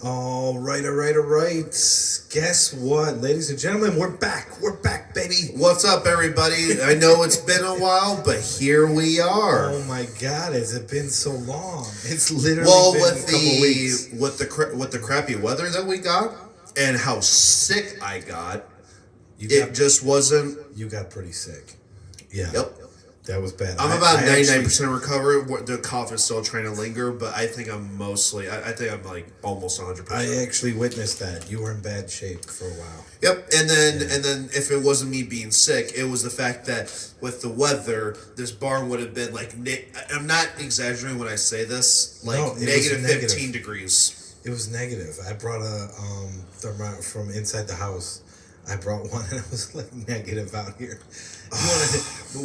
All right. Guess what, ladies and gentlemen? We're back. We're back, baby. What's up, everybody? I know it's been a while, but here we are. Oh my God, has it been so long? It's literally been a couple weeks. With the crappy weather that we got and how sick I got, just wasn't. You got pretty sick. Yeah. Yep. That was bad. I'm about 99% recovered. The cough is still trying to linger, but I think I'm mostly. I think I'm like almost 100%. I actually witnessed that. You were in bad shape for a while. Yep, and then if it wasn't me being sick, it was the fact that with the weather, this barn would have been like. I'm not exaggerating when I say this. Like negative 15 degrees. It was negative. I brought a thermometer from inside the house. I brought one and it was like negative out here.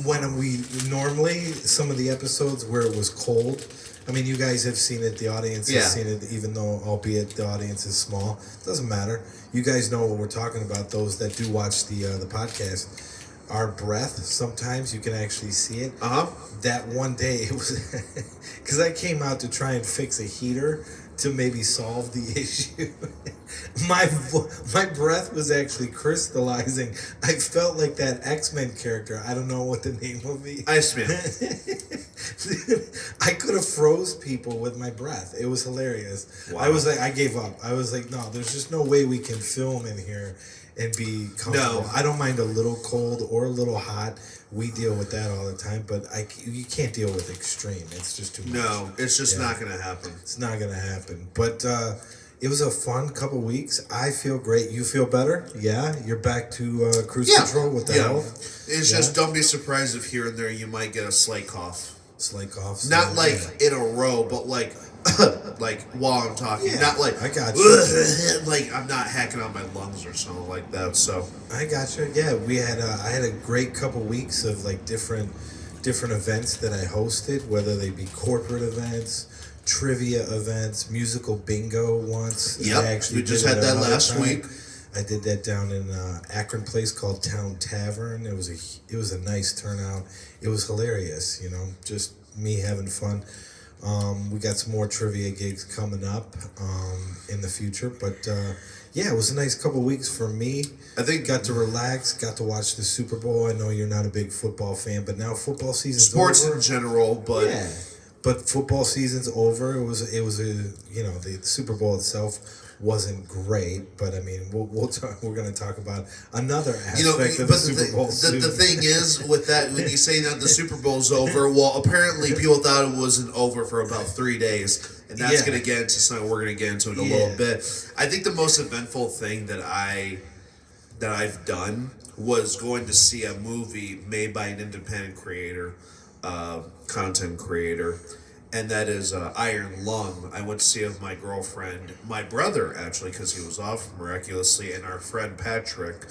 When we normally, some of the episodes where it was cold, I mean, you guys have seen it, the audience has seen it, even though, albeit the audience is small, doesn't matter. You guys know what we're talking about, those that do watch the podcast. Our breath, sometimes you can actually see it. That one day, it was, because I came out to try and fix a heater to maybe solve the issue. My breath was actually crystallizing. I felt like that X-Men character. I don't know what the name would be. Iceman. I could have froze people with my breath. It was hilarious. Wow. I was like, I gave up. I was like, no, there's just no way we can film in here and be comfortable. No. I don't mind a little cold or a little hot. We deal with that all the time, but you can't deal with extreme. It's just too much. No, it's just not going to happen. It's not going to happen. But it was a fun couple weeks. I feel great. You feel better? Yeah? You're back to cruise control with the health? It's just don't be surprised if here and there you might get a slight cough. Slight cough? Not like in a row, but like... like while I'm talking, not like I got you. Like I'm not hacking out my lungs or something like that. So I got you. Yeah, we had I had a great couple weeks of like different events that I hosted, whether they be corporate events, trivia events, musical bingo once. Yep, we just had that last week. I did that down in Akron place called Town Tavern. It was a nice turnout. It was hilarious, just me having fun. We got some more trivia gigs coming up in the future, but it was a nice couple weeks for me. I think got to relax, got to watch the Super Bowl. I know you're not a big football fan, but now football season's over. Sports in general, but but football season's over. It was the Super Bowl itself wasn't great, but I mean we're going to talk about another aspect of the Super Bowl. The thing is with that, when you say that the Super Bowl's over, well, apparently people thought it wasn't over for about 3 days, and that's going to get into something we're going to get into in a little bit. I think the most eventful thing that I've done was going to see a movie made by an independent creator, content creator. And that is Iron Lung. I went to see it with my girlfriend, my brother, actually, because he was off miraculously, and our friend Patrick.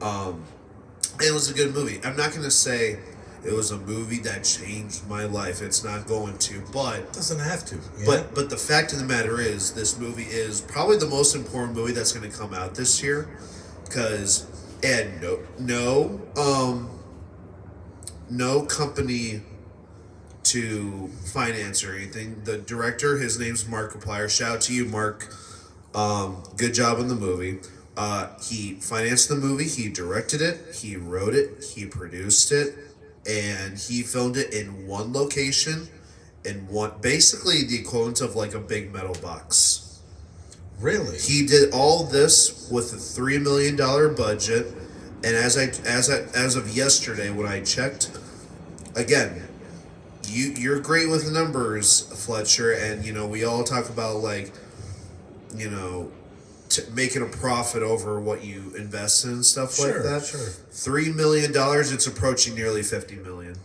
It was a good movie. I'm not going to say it was a movie that changed my life. It's not going to, but... It doesn't have to. Yeah? But the fact of the matter is, this movie is probably the most important movie that's going to come out this year. Because, and no company... to finance or anything. The director, his name's Mark Kaplier. Shout out to you, Mark. Good job on the movie. He financed the movie, he directed it, he wrote it, he produced it, and he filmed it in one location, basically the equivalent of like a big metal box. Really? He did all this with a $3 million budget, and as of yesterday when I checked, again, You're great with numbers, Fletcher, and we all talk about making a profit over what you invest in and stuff like that. Sure. $3 million, it's approaching nearly $50 million.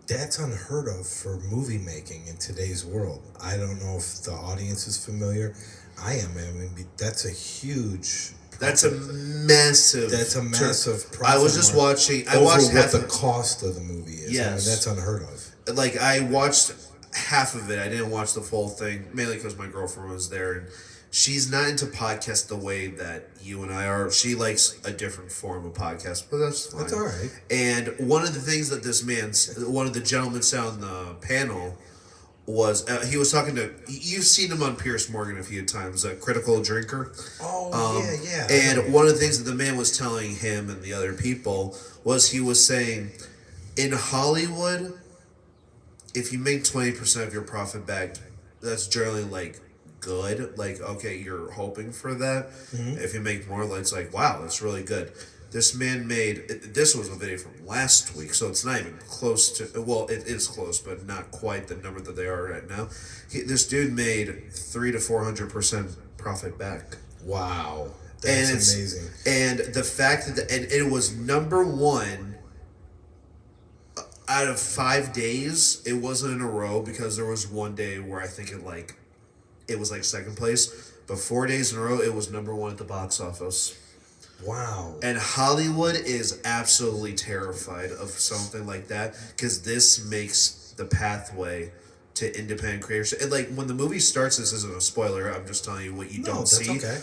That's unheard of for movie making in today's world. I don't know if the audience is familiar. I am. I mean, that's a huge. That's a massive. Profit. I was just watching. I watched half the cost of the movie is. Yes, I mean, that's unheard of. Like I watched half of it. I didn't watch the full thing, mainly because my girlfriend was there, and she's not into podcasts the way that you and I are. She likes a different form of podcast, but that's fine. That's all right. And one of the things that one of the gentlemen said on the panel was he was talking to, you've seen him on Pierce Morgan a few times, a critical drinker. Oh, yeah. And one of the things that the man was telling him and the other people was he was saying, in Hollywood, if you make 20% of your profit back, that's generally like good. Like, okay, you're hoping for that. If you make more, it's like, wow, that's really good. This man made, this was a video from last week, so it's not even close to, well, it is close, but not quite the number that they are right now. This dude made 300 to 400% profit back. Wow. That's amazing. And the fact that, and it was number one out of 5 days. It wasn't in a row, because there was one day where I think it was like second place, but 4 days in a row, it was number one at the box office. Wow. And Hollywood is absolutely terrified of something like that, because this makes the pathway to independent creators. And like, when the movie starts, this isn't a spoiler, I'm just telling you what you don't see. Okay.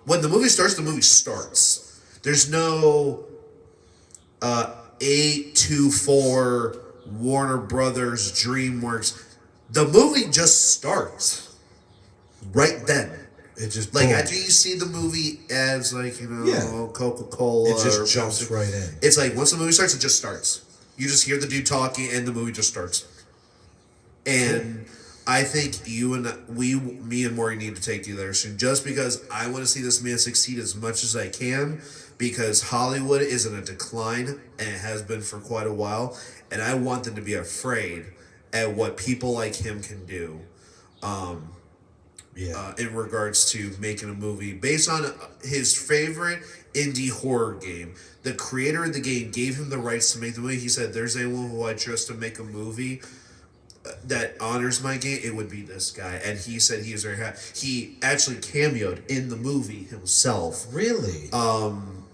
When the movie starts. There's no 824 Warner Brothers DreamWorks. The movie just starts right then. It just like, boom. after you see the movie as Coca-Cola, it just jumps right in. It's like, once the movie starts, it just starts. You just hear the dude talking, and the movie just starts. And I think me and Maury need to take the other soon, just because I want to see this man succeed as much as I can, because Hollywood is in a decline, and it has been for quite a while, and I want them to be afraid at what people like him can do. In regards to making a movie based on his favorite indie horror game. The creator of the game gave him the rights to make the movie. He said, there's anyone who I trust to make a movie that honors my game, it would be this guy. And he said he is very happy. He actually cameoed in the movie himself. Really?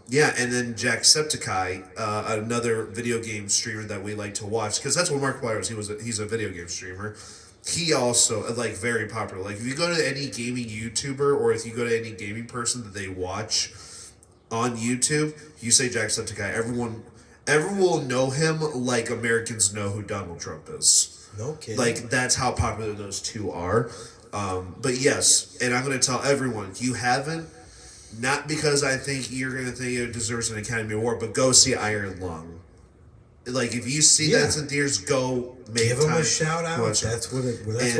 Yeah, and then Jacksepticeye, another video game streamer that we like to watch, because that's what Markiplier was. He's a video game streamer. He also, very popular. Like, if you go to any gaming YouTuber, or if you go to any gaming person that they watch on YouTube, you say Jacksepticeye, everyone will know him like Americans know who Donald Trump is. No kidding. Like, that's how popular those two are. But yes, and I'm going to tell everyone, you haven't, not because I think you're going to think it deserves an Academy Award, but go see Iron Lung. Like, if you see that in theaters, go make Give time. them a shout out. That's what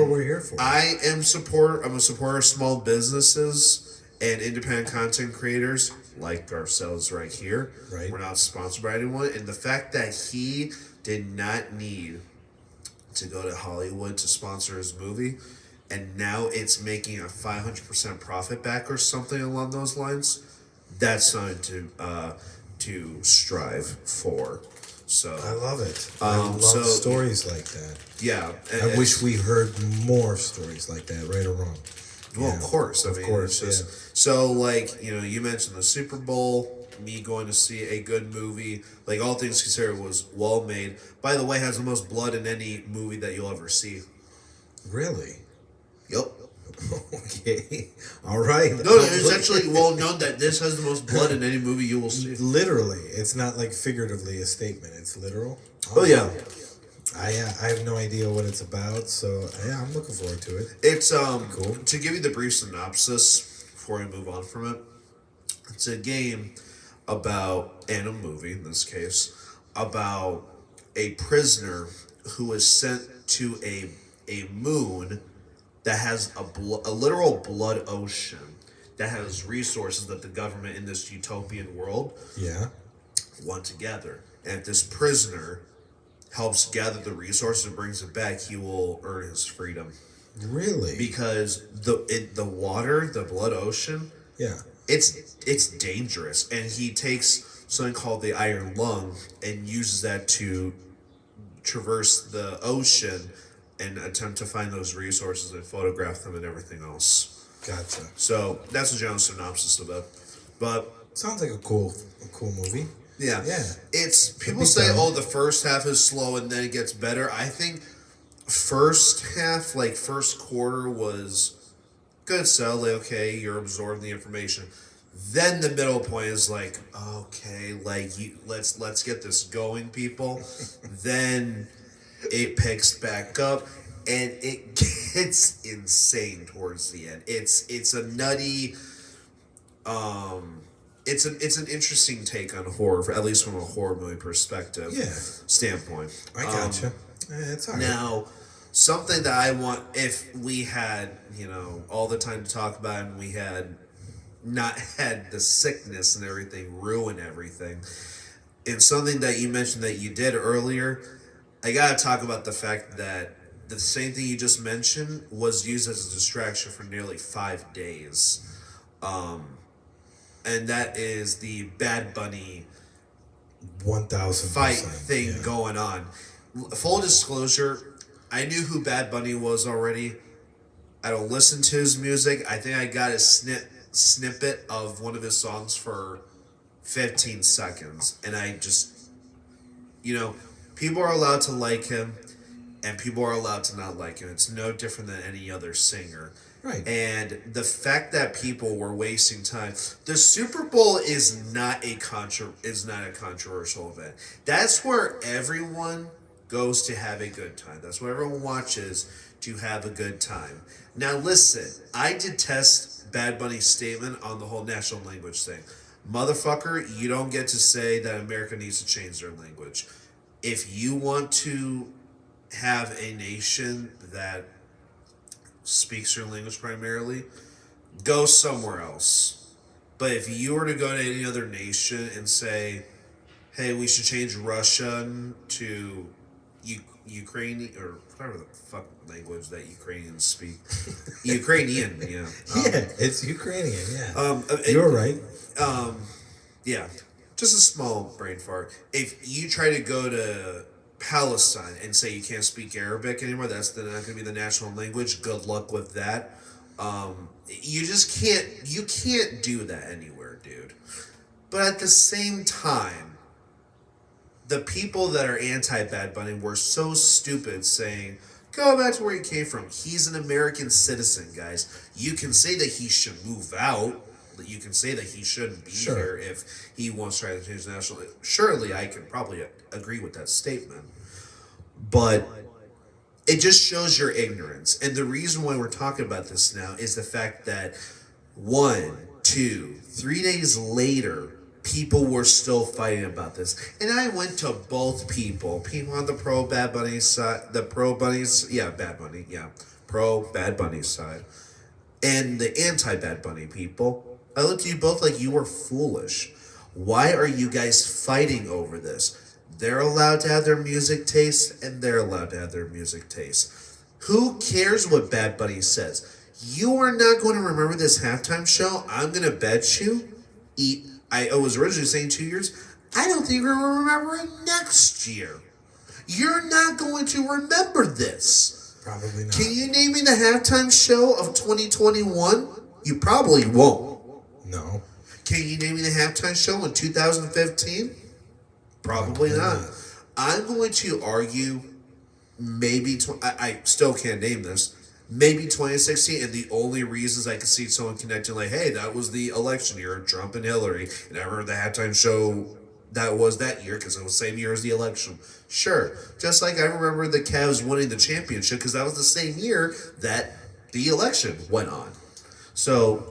we're here for. I'm a supporter of small businesses and independent content creators like ourselves right here. Right. We're not sponsored by anyone. And the fact that he did not need to go to Hollywood to sponsor his movie, and now it's making a 500% profit back or something along those lines, that's something to strive for. So I love it. I love stories like that. Yeah. I wish we heard more stories like that, right or wrong. Well, of course. Of course, So, you mentioned the Super Bowl, me going to see a good movie, like, all things considered, was well made. By the way, has the most blood in any movie that you'll ever see. Really? Yep. Okay. All right. No, it's actually well known that this has the most blood in any movie you will see. Literally. It's not like figuratively a statement. It's literal. Oh, yeah. I have no idea what it's about, so yeah, I'm looking forward to it. It's cool. To give you the brief synopsis before I move on from it. It's a game about, and a movie in this case, about a prisoner who is sent to a moon that has a literal blood ocean that has resources that the government in this utopian world want to gather. And if this prisoner helps gather the resources and brings it back, he will earn his freedom. Really? Because the water, the blood ocean, it's dangerous. And he takes something called the Iron Lung and uses that to traverse the ocean and attempt to find those resources and photograph them and everything else. Gotcha. So that's a general synopsis of it. But sounds like a cool movie. Yeah. It's people say, the first half is slow and then it gets better. I think first half, first quarter was good. So okay, you're absorbing the information. Then the middle point is okay, let's get this going, people. Then it picks back up. and it gets insane towards the end. It's a nutty. It's an interesting take on horror, at least from a horror movie perspective standpoint. I gotcha. It's all right. Now, something that I want, if we had, all the time to talk about it and we had not had the sickness and everything ruin everything, and something that you mentioned that you did earlier, I gotta talk about the fact that the same thing you just mentioned was used as a distraction for nearly 5 days. And that is the Bad Bunny 1,000% fight thing going on. Full disclosure, I knew who Bad Bunny was already. I don't listen to his music. I think I got a snippet of one of his songs for 15 seconds. And I just, people are allowed to like him and people are allowed to not like him. It's no different than any other singer. Right. And the fact that people were wasting time. The Super Bowl is not a controversial event. That's where everyone goes to have a good time. That's what everyone watches to have a good time. Now listen, I detest Bad Bunny's statement on the whole national language thing. Motherfucker, you don't get to say that America needs to change their language. If you want to have a nation that speaks your language primarily, go somewhere else. But if you were to go to any other nation and say, hey, we should change Russian to Ukrainian, or whatever the fuck language that Ukrainians speak. Ukrainian, yeah. It's Ukrainian, You're right. Yeah. Just a small brain fart. If you try to go to Palestine and say you can't speak Arabic anymore, that's not going to be the national language, good luck with that. You just can't do that anywhere, dude. But at the same time, the people that are anti-Bad Bunny were so stupid saying, go back to where he came from. He's an American citizen, guys. You can say that he should move out. You can say that he shouldn't be here if he wants to try to change the national. Surely I can probably agree with that statement. But it just shows your ignorance. And the reason why we're talking about this now is the fact that 1, 2, 3 days later, people were still fighting about this. And I went to both people on the pro Bad Bunny side, pro Bad Bunny side, and the anti Bad Bunny people. I looked at you both like you were foolish. Why are you guys fighting over this? They're allowed to have their music taste, and they're allowed to have their music taste. Who cares what Bad Bunny says? You are not going to remember this halftime show. I'm going to bet you. I was originally saying 2 years. I don't think you're going to remember it next year. You're not going to remember this. Probably not. Can you name me the halftime show of 2021? You probably won't. No. Can you name me the halftime show in 2015? Probably not. I'm going to argue maybe, I still can't name this, maybe 2016, and the only reasons I could see someone connecting, like, hey, that was the election year, Trump and Hillary, and I remember the halftime show that was that year because it was the same year as the election. Sure. Just like I remember the Cavs winning the championship because that was the same year that the election went on. So,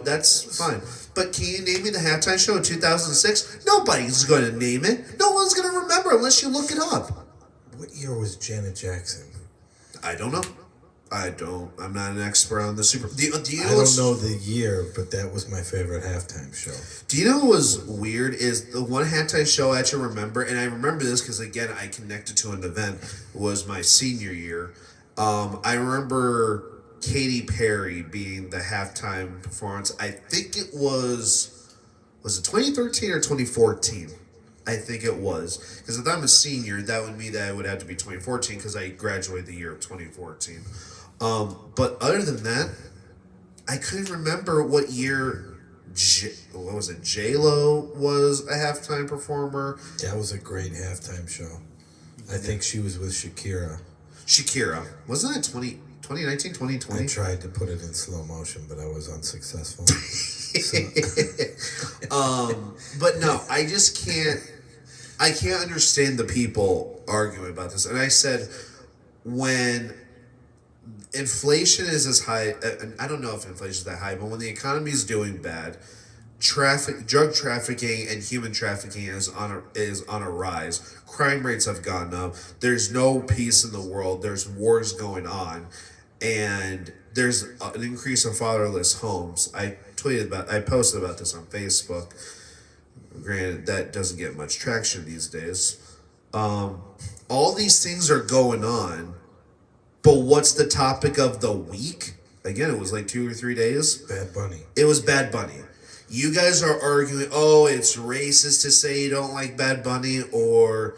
that's fine. But can you name me the halftime show in 2006? Nobody's going to name it. No one's going to remember unless you look it up. What year was Janet Jackson? I don't know. I'm not an expert on the Super. Do you I don't know the year, but that was my favorite halftime show. Do you know what was weird is the one halftime show I actually remember, and I remember this because, again, I connected to an event, was my senior year. I remember Katy Perry being the halftime performance. I think it was it 2013 or 2014? I think it was. Because if I'm a senior, that would mean that it would have to be 2014 because I graduated the year of 2014. But other than that, I couldn't remember what year, J-Lo was a halftime performer. That was a great halftime show. I think she was with Shakira. Wasn't it 2019, 2020? I tried to put it in slow motion, but I was unsuccessful. But no, I just can't understand the people arguing about this. And I said, when inflation is as high. I don't know if inflation is that high, but when the economy is doing bad, drug trafficking and human trafficking is on a rise. Crime rates have gone up. There's no peace in the world. There's wars going on, and there's an increase in fatherless homes. I posted about this on Facebook. Granted, that doesn't get much traction these days. All these things are going on, but what's the topic of the week? Again, it was like 2 or 3 days. Bad Bunny. It was Bad Bunny. You guys are arguing, oh, it's racist to say you don't like Bad Bunny, or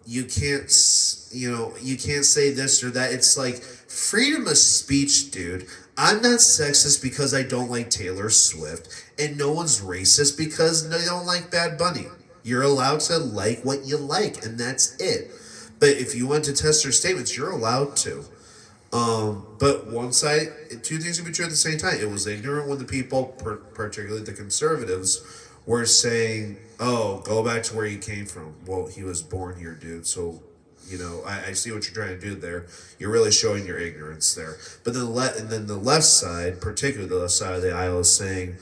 you can't say this or that. It's like freedom of speech, dude. I'm not sexist because I don't like Taylor Swift, and no one's racist because they don't like Bad Bunny. You're allowed to like what you like, and that's it. But if you want to test their statements, you're allowed to. But one side, two things can be true at the same time. It was ignorant when the people, particularly the conservatives, were saying, "Oh, go back to where you came from." Well, he was born here, dude. So, I see what you're trying to do there. You're really showing your ignorance there. But then the left side, particularly the left side of the aisle, is saying,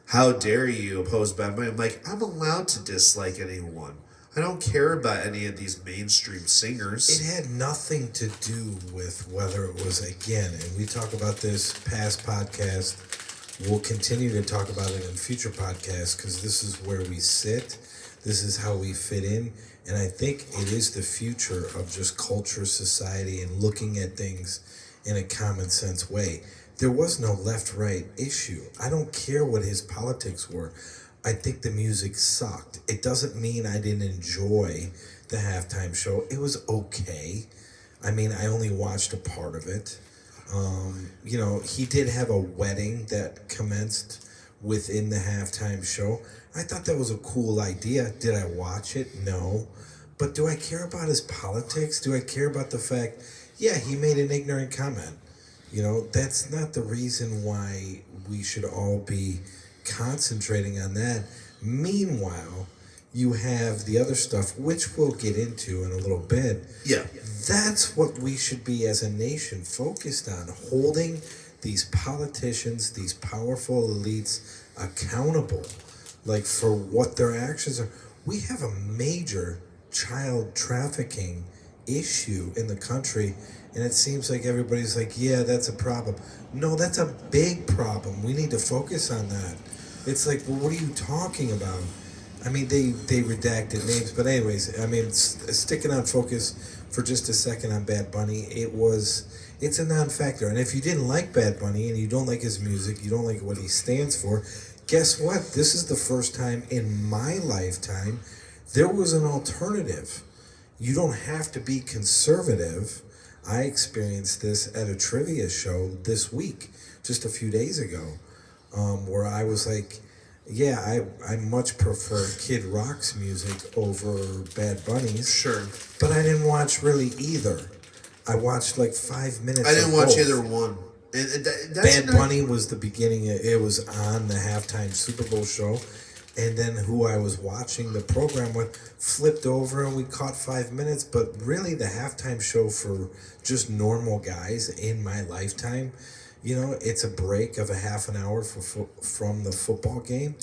"How dare you oppose Bad Bunny?" I'm like, I'm allowed to dislike anyone. I don't care about any of these mainstream singers. It had nothing to do with whether it was, again, and we talk about this past podcast. We'll continue to talk about it in future podcasts because this is where we sit. This is how we fit in. And I think it is the future of just culture, society, and looking at things in a common sense way. There was no left-right issue. I don't care what his politics were. I think the music sucked. It doesn't mean I didn't enjoy the halftime show. It was okay. I mean, I only watched a part of it. He did have a wedding that commenced within the halftime show. I thought that was a cool idea. Did I watch it? No. But do I care about his politics? Do I care about the fact, yeah, he made an ignorant comment. That's not the reason why we should all be concentrating on that. Meanwhile, you have the other stuff, which we'll get into in a little bit. Yeah. That's what we should be as a nation focused on, holding these politicians, these powerful elites accountable, for what their actions are. We have a major child trafficking issue in the country, and it seems like everybody's like, yeah, that's a problem. No, that's a big problem. We need to focus on that. It's like, well, what are you talking about? I mean, they redacted names, but anyways, I mean, sticking on focus for just a second on Bad Bunny, it's a non-factor. And if you didn't like Bad Bunny and you don't like his music, you don't like what he stands for, guess what? This is the first time in my lifetime there was an alternative. You don't have to be conservative. I experienced this at a trivia show this week, just a few days ago, where I was like, yeah, I much prefer Kid Rock's music over Bad Bunny's. Sure. But I didn't watch really either. I watched 5 minutes. I didn't watch both. either one. Bad Bunny was the beginning. It was on the halftime Super Bowl show. And then who I was watching the program with flipped over and we caught 5 minutes. But really the halftime show for just normal guys in my lifetime, it's a break of a half an hour from the football game.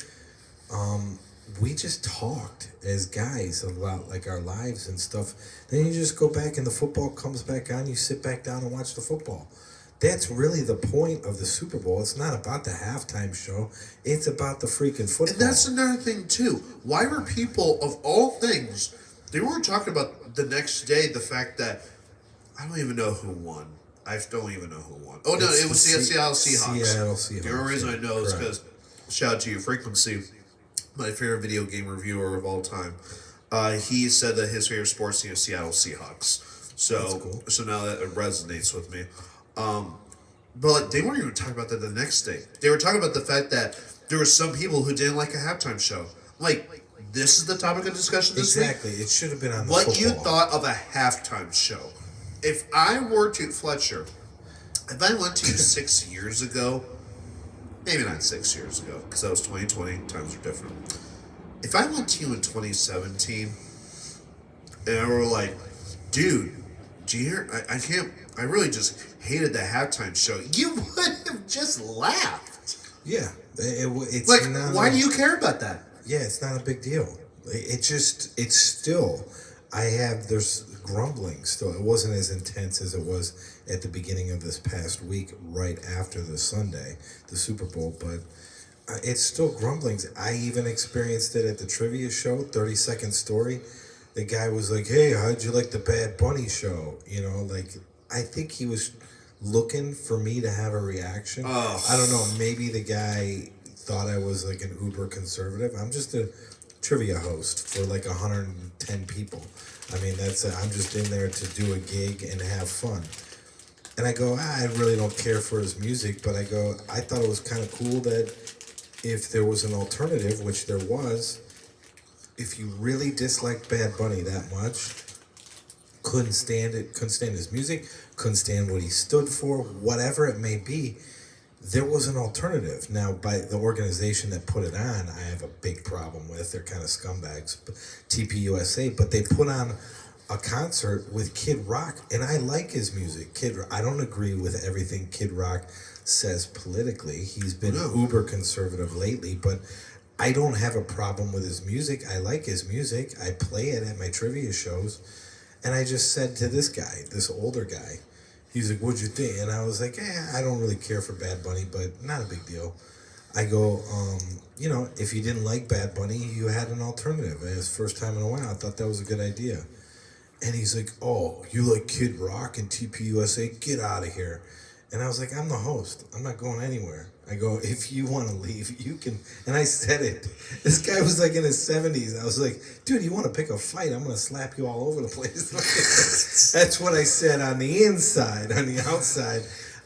We just talked as guys about our lives and stuff. Then you just go back and the football comes back on. You sit back down and watch the football. That's really the point of the Super Bowl. It's not about the halftime show. It's about the freaking football. And that's another thing, too. Why were people, of all things, they weren't talking about the next day, the fact that, I don't even know who won. I don't even know who won. Oh, no, it was the Seattle Seahawks. Seattle Seahawks. The only reason I know is because, shout out to you, Frequency, my favorite video game reviewer of all time. He said that his favorite sports team is Seattle Seahawks. So, cool. So now that it resonates with me. But they weren't even talking about that the next day. They were talking about the fact that there were some people who didn't like a halftime show. This is the topic of discussion this week? Exactly. It should have been on the What football. you thought of a halftime show. If I were to, Fletcher, if I went to you 6 years ago, maybe not 6 years ago, because that was 2020, times are different. If I went to you in 2017, and I were like, dude, do you hear, I really just hated the halftime show. You would have just laughed. Yeah, it's like, not why do you care about that? Yeah, it's not a big deal. It's still, there's grumbling still. It wasn't as intense as it was at the beginning of this past week, right after the Sunday, the Super Bowl, but it's still grumblings. I even experienced it at the trivia show, 30-second story. The guy was like, hey, how'd you like the Bad Bunny show? You know, like, I think he was looking for me to have a reaction. Oh. I don't know, maybe the guy thought I was like an uber conservative. I'm just a trivia host for like 110 people. I mean, I'm just in there to do a gig and have fun. And I go, I really don't care for his music, but I thought it was kind of cool that if there was an alternative, which there was, if you really disliked Bad Bunny that much, couldn't stand his music, couldn't stand what he stood for, whatever it may be, there was an alternative. Now, by the organization that put it on, I have a big problem with. They're kind of scumbags, TPUSA, but they put on a concert with Kid Rock, and I like his music. I don't agree with everything Kid Rock says politically. He's been uber conservative lately, but I don't have a problem with his music. I like his music. I play it at my trivia shows. And I just said to this guy, this older guy, he's like, what'd you think? And I was like, I don't really care for Bad Bunny, but not a big deal. I go, if you didn't like Bad Bunny, you had an alternative. It was first time in a while. I thought that was a good idea. And he's like, oh, you like Kid Rock and TPUSA? Get out of here. And I was like, I'm the host. I'm not going anywhere. I go, if you want to leave, you can. And I said it. This guy was like in his 70s. I was like, dude, you want to pick a fight? I'm going to slap you all over the place. That's what I said on the inside. On the outside,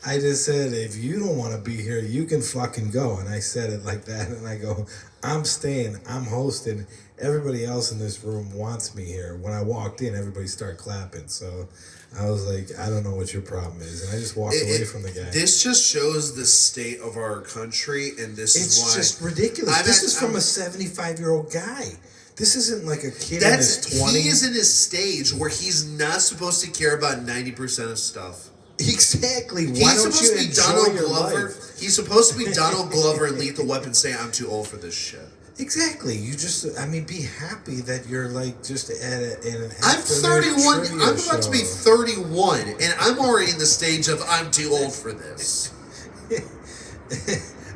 I just said, if you don't want to be here, you can fucking go. And I said it like that. And I go, I'm staying. I'm hosting. Everybody else in this room wants me here. When I walked in, everybody started clapping. So I was like, I don't know what your problem is. And I just walked away from the guy. This just shows the state of our country, and this is why. It's just ridiculous. This is from a 75-year-old guy. This isn't like a kid in his 20s. He is in his stage where he's not supposed to care about 90% of stuff. Exactly. Why don't you enjoy your life? He's supposed to be Donald Glover in Lethal Weapon saying, I'm too old for this shit. Exactly. You just, be happy that you're like just at an I'm 31. I'm about to be 31, and I'm already in the stage of I'm too old for this.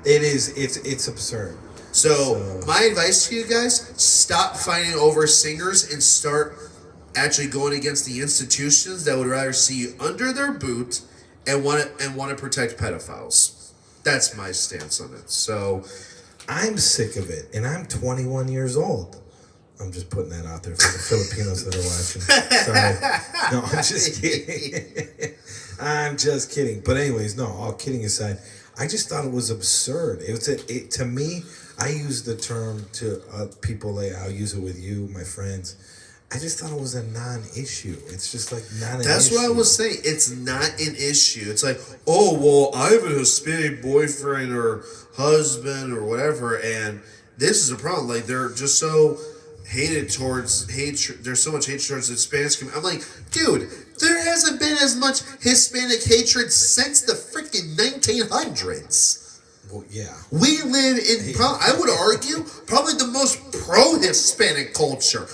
It's absurd. So my advice to you guys: stop fighting over singers and start actually going against the institutions that would rather see you under their boot and want to protect pedophiles. That's my stance on it. So. I'm sick of it, and I'm 21 years old. I'm just putting that out there for the Filipinos that are watching. Sorry. No, I'm just kidding. I'm just kidding. But anyways, no, all kidding aside, I just thought it was absurd. To me, I use the term to people, like I'll use it with you, my friends. I just thought it was a non-issue. It's just like not an issue. That's what I was saying. It's not an issue. It's like, oh, well, I have a Hispanic boyfriend or husband or whatever, and this is a problem. Like, they're just so there's so much hatred towards the Hispanic community. I'm like, dude, there hasn't been as much Hispanic hatred since the freaking 1900s. Well, yeah. We live in, I would argue, probably the most pro-Hispanic culture.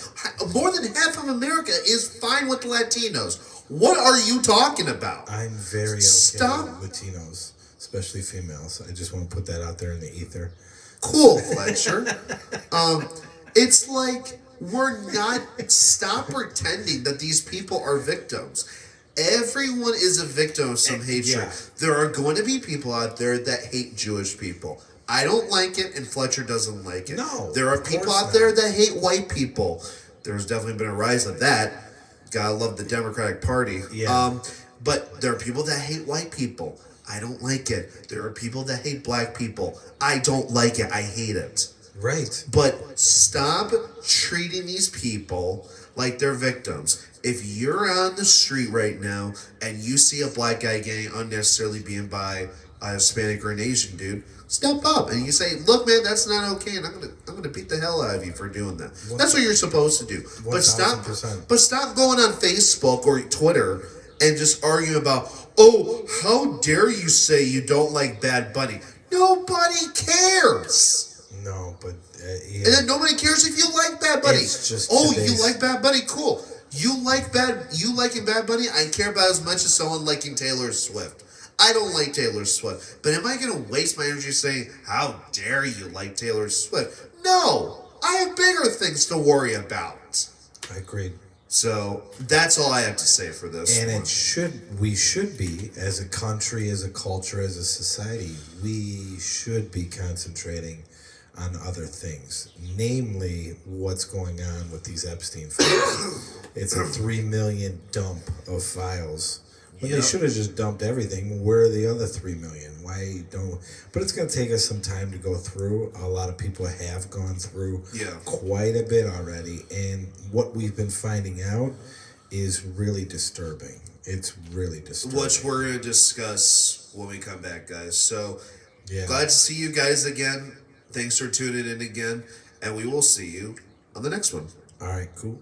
More than half of America is fine with Latinos. What are you talking about? I'm very okay with Latinos, especially females. I just want to put that out there in the ether. Cool, Fletcher. It's like, stop pretending that these people are victims. Everyone is a victim of some hatred. Yeah. There are going to be people out there that hate Jewish people. I don't like it, and Fletcher doesn't like it. No, there are people out there that hate white people. There's definitely been a rise of that. Gotta love the Democratic Party. Yeah. But there are people that hate white people. I don't like it. There are people that hate black people. I don't like it. I hate it. Right. But stop treating these people like they're victims. If you're on the street right now and you see a black guy getting unnecessarily beaten by a Hispanic or an Asian dude, step up and you say, "Look, man, that's not okay, and I'm gonna beat the hell out of you for doing that." That's what you're supposed to do. 1,000%. But stop going on Facebook or Twitter and just argue about, oh, how dare you say you don't like Bad Bunny? Nobody cares. No, but And then nobody cares if you like Bad Bunny. It's just you like Bad Bunny? Cool. You liking Bad Bunny? I care about as much as someone liking Taylor Swift. I don't like Taylor Swift. But am I going to waste my energy saying, how dare you like Taylor Swift? No. I have bigger things to worry about. I agreed. So that's all I have to say for this. And we should be, as a country, as a culture, as a society, we should be concentrating on other things, namely what's going on with these Epstein files. It's a 3 million dump of files. When they should have just dumped everything. Where are the other 3 million? Why don't? But it's going to take us some time to go through. A lot of people have gone through quite a bit already, and what we've been finding out is really disturbing. It's really disturbing. Which we're going to discuss when we come back, guys. So glad to see you guys again. Thanks for tuning in again, and we will see you on the next one. All right, cool.